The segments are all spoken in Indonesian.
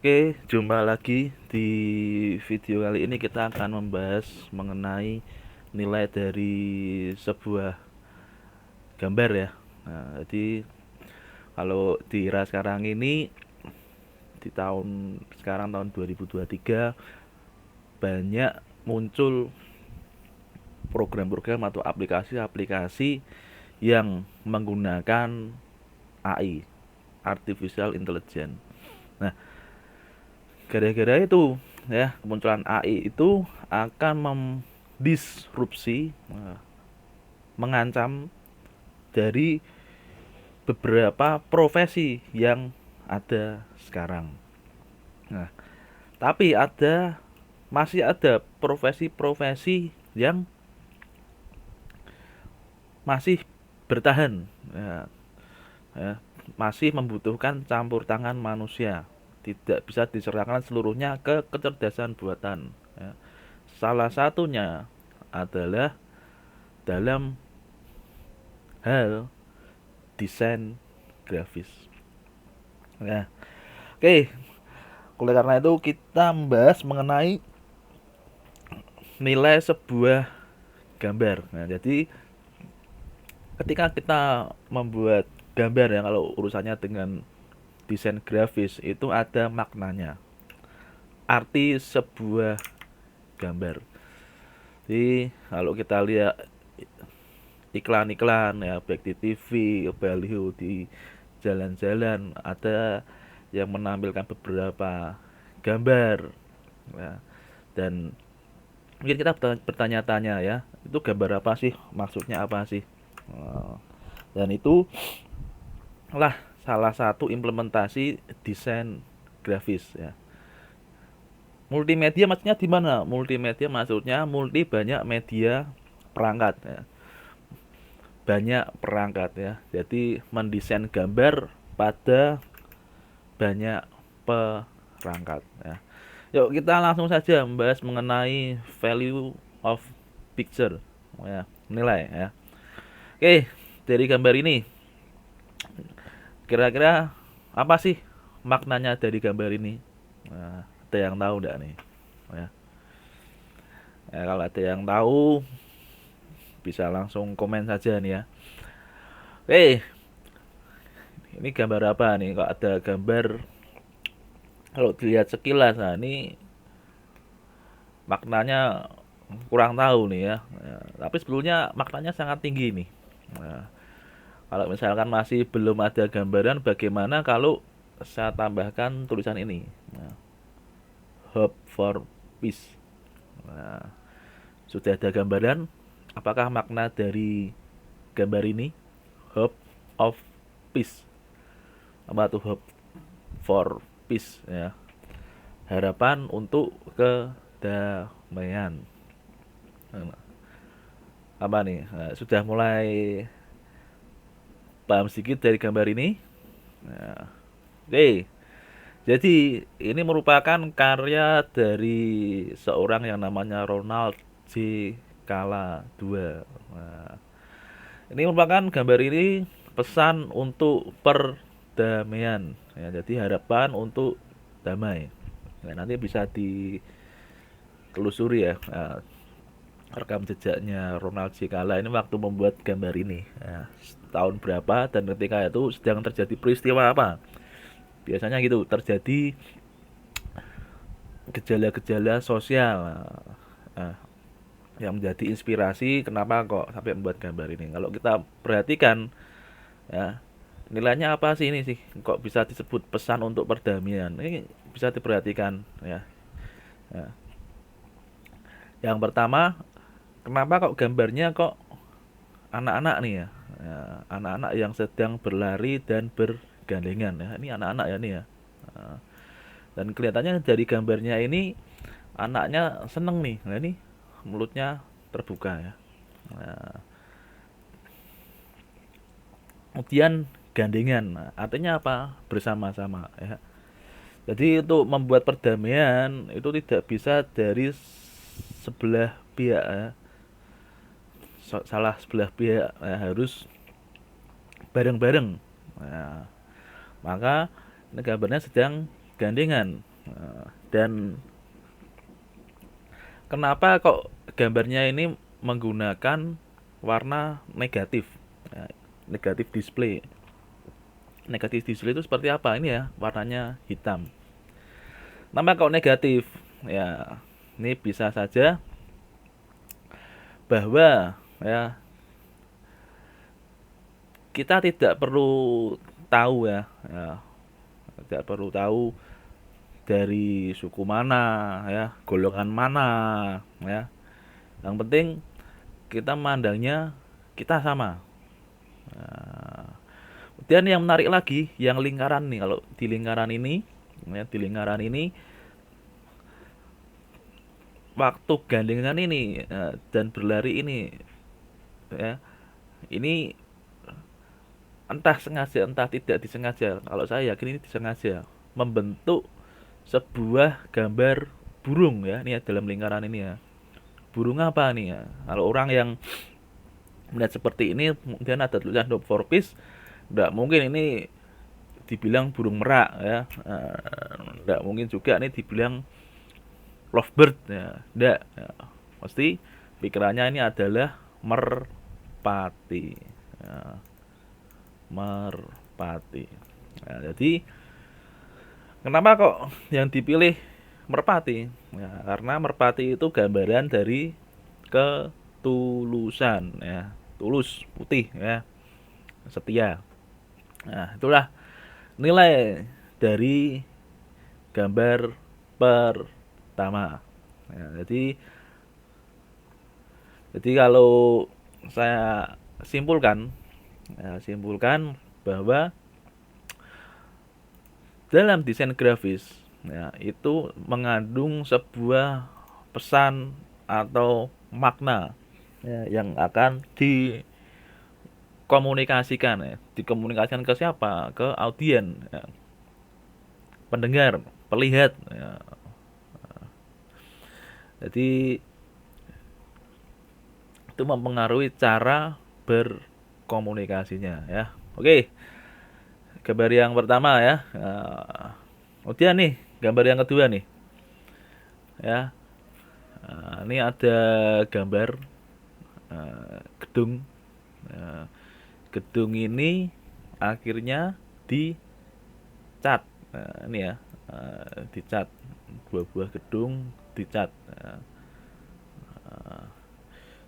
Oke, jumpa lagi di video kali ini kita akan membahas mengenai nilai dari sebuah gambar ya. Nah, jadi kalau di era sekarang ini di tahun sekarang tahun 2023 banyak muncul program-program atau aplikasi-aplikasi yang menggunakan AI, Artificial Intelligence. Nah, gara-gara itu ya kemunculan AI itu akan mendisrupsi, mengancam dari beberapa profesi yang ada sekarang. Nah, tapi masih ada profesi-profesi yang masih bertahan, ya, ya, masih membutuhkan campur tangan manusia, tidak bisa diserahkan seluruhnya ke kecerdasan buatan, ya. Salah satunya adalah dalam hal desain grafis. Ya, oke. Oleh karena itu kita membahas mengenai nilai sebuah gambar. Nah, jadi ketika kita membuat gambar ya, kalau urusannya dengan desain grafis itu ada maknanya. Arti sebuah gambar. Jadi kalau kita lihat iklan-iklan ya, baik di TV, baliho di jalan-jalan, ada yang menampilkan beberapa gambar ya. Dan mungkin kita bertanya-tanya ya, itu gambar apa sih, maksudnya apa sih. Dan itu lah salah satu implementasi desain grafis ya. Multimedia maksudnya di mana? Multimedia maksudnya multi, banyak media perangkat ya. Banyak perangkat ya. Jadi mendesain gambar pada banyak perangkat ya. Yuk kita langsung saja membahas mengenai value of picture ya, nilai ya. Oke, dari gambar ini kira-kira apa sih maknanya dari gambar ini? Nah, ada yang tahu enggak nih? Ya. Ya, kalau ada yang tahu bisa langsung komen saja nih ya. Oke, ini gambar apa nih? Kok ada gambar, kalau dilihat sekilas, nah ini maknanya kurang tahu nih ya. Ya, tapi sebetulnya maknanya sangat tinggi nih. Nah, kalau misalkan masih belum ada gambaran, bagaimana kalau saya tambahkan tulisan ini? Nah, Hope for Peace. Nah, sudah ada gambaran. Apakah makna dari gambar ini? Hope of Peace. Apa tuh hope for peace ya? Harapan untuk kedamaian. Nah, apa nih? Nah, sudah mulai paham sedikit dari gambar ini? Nah, oke. Jadi ini merupakan karya dari seorang yang namanya Ronald J. Kala II. Nah, ini merupakan gambar ini pesan untuk perdamaian. Ya, jadi harapan untuk damai. Nah, nanti bisa ditelusuri ya. Nah, rekam jejaknya Ronald J. Kala ini waktu membuat gambar ini. Nah, tahun berapa dan ketika itu sedang terjadi peristiwa apa? Biasanya gitu, terjadi gejala-gejala sosial, nah, yang menjadi inspirasi kenapa kok sampai membuat gambar ini. Kalau kita perhatikan ya, nilainya apa sih ini sih, kok bisa disebut pesan untuk perdamaian, ini bisa diperhatikan ya. Ya. Yang pertama, kenapa kok gambarnya kok anak-anak nih ya. Ya, anak-anak yang sedang berlari dan bergandengan ya, ini anak-anak ya nih ya. Nah, dan kelihatannya dari gambarnya ini anaknya seneng nih. Nah ini mulutnya terbuka ya. Nah, kemudian gandengan. Nah, artinya apa? Bersama-sama ya. Jadi untuk membuat perdamaian itu tidak bisa dari sebelah pihak ya. Salah sebelah pihak ya, harus bareng-bareng. Nah, maka ini gambarnya sedang gandengan. Dan kenapa kok gambarnya ini menggunakan warna negatif? Ya, negatif display. Negatif display itu seperti apa? Ini ya, warnanya hitam. Kenapa kok negatif? Ya, ini bisa saja bahwa ya kita tidak perlu tahu ya, tidak perlu tahu dari suku mana, ya, golongan mana, ya. Yang penting kita memandangnya kita sama. Nah, kemudian yang menarik lagi, yang lingkaran nih, kalau di lingkaran ini, ya, di lingkaran ini waktu gandengan ini dan berlari ini, ya, ini entah sengaja entah tidak disengaja. Kalau saya yakin ini disengaja membentuk sebuah gambar burung ya, ini ya, dalam lingkaran ini ya. Burung apa nih ya? Kalau orang yang melihat seperti ini kemudian ada tulisan dog for peace, tidak mungkin ini dibilang burung merak ya. Tidak mungkin juga ini dibilang lovebird ya. Tidak ya. Pasti pikirannya ini adalah merpati ya. Merpati. Nah, jadi kenapa kok yang dipilih merpati? Ya, karena merpati itu gambaran dari ketulusan ya, tulus, putih ya, setia. Nah, itulah nilai dari gambar pertama. Ya, jadi kalau saya simpulkan, ya, simpulkan bahwa dalam desain grafis ya, itu mengandung sebuah pesan atau makna ya, yang akan dikomunikasikan ke siapa, ke audien ya, pendengar, pelihat ya. Jadi itu mempengaruhi cara berkomunikasinya ya. Oke, gambar yang pertama ya. Kemudian nih gambar yang kedua nih ya. Ini ada gambar gedung. Gedung ini akhirnya dicat. Ini ya, dicat, dua buah gedung dicat.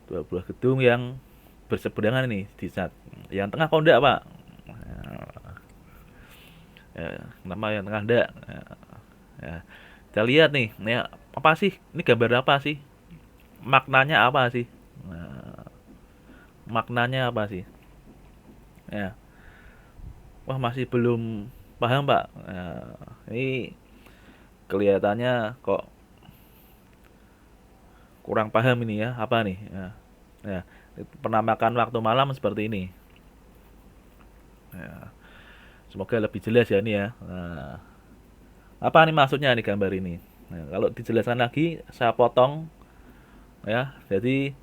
Dua buah gedung yang berseberangan ini dicat. Yang tengah kok enggak, Pak? Kenapa yang tengah enggak? Ya, kita lihat nih, ya, apa sih? Ini gambar apa sih? Maknanya apa sih? Nah, maknanya apa sih? Ya, wah masih belum paham Pak. Ini kelihatannya kok kurang paham ini ya, apa nih? Ya, penampakan waktu malam seperti ini. Ya, semoga lebih jelas ya ini ya. Nah, apa nih maksudnya nih gambar ini? Nah, kalau dijelaskan lagi, saya potong ya. Jadi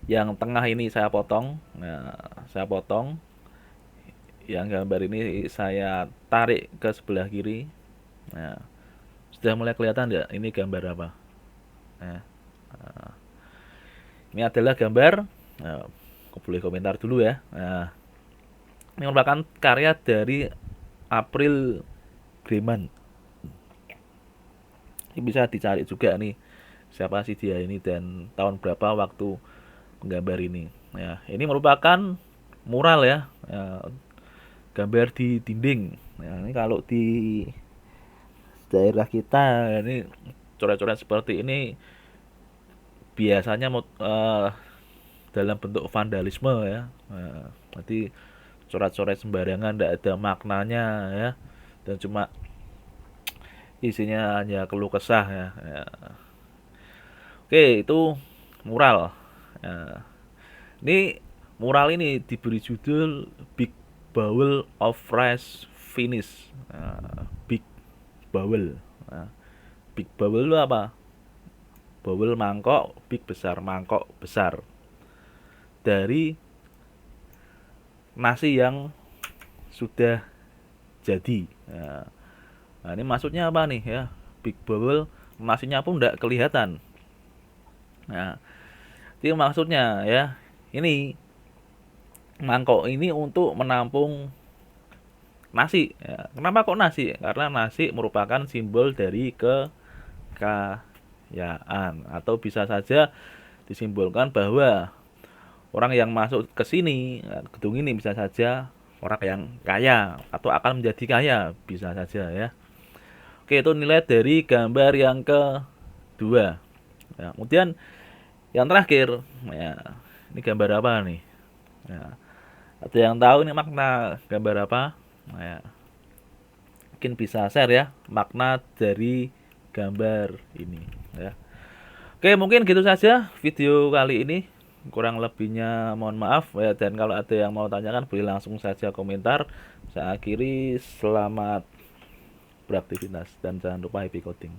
yang tengah ini saya potong. Nah, saya potong. Yang gambar ini saya tarik ke sebelah kiri. Nah, sudah mulai kelihatan nggak? Ini gambar apa? Nah, ini adalah gambar. Nah, boleh komentar dulu ya. Nah, ini merupakan karya dari April Greman. Ini bisa dicari juga nih siapa sih dia ini dan tahun berapa waktu menggambar ini. Ya, ini merupakan mural ya, gambar di dinding. Ya, ini kalau di daerah kita ini coret-coret seperti ini biasanya dalam bentuk vandalisme ya. Nah, jadi coret-coret sembarangan tidak ada maknanya ya dan cuma isinya hanya keluh kesah ya. Ya. Oke, itu mural. Ya. Ini mural ini diberi judul Big Bowl of Rice Finish. Big Bowl. Nah, Big Bowl itu apa? Bowl mangkok, big besar, mangkok besar. Dari nasi yang sudah jadi. Nah, Nah, ini maksudnya apa nih ya? Big bubble maksudnya pun tidak kelihatan. Nah, itu maksudnya ya. Ini mangkok ini untuk menampung nasi. Ya. Kenapa kok nasi? Karena nasi merupakan simbol dari kekayaan, atau bisa saja disimbolkan bahwa orang yang masuk ke sini, gedung ini bisa saja orang yang kaya atau akan menjadi kaya, bisa saja ya. Oke, itu nilai dari gambar yang kedua. Ya, kemudian yang terakhir, ya, ini gambar apa nih? Ya, ada yang tahu ini makna gambar apa? Nah, ya, mungkin bisa share ya makna dari gambar ini ya. Oke, mungkin gitu saja video kali ini. Kurang lebihnya mohon maaf ya, dan kalau ada yang mau tanyakan boleh langsung saja komentar. Saya akhiri, selamat beraktivitas dan jangan lupa happy coding.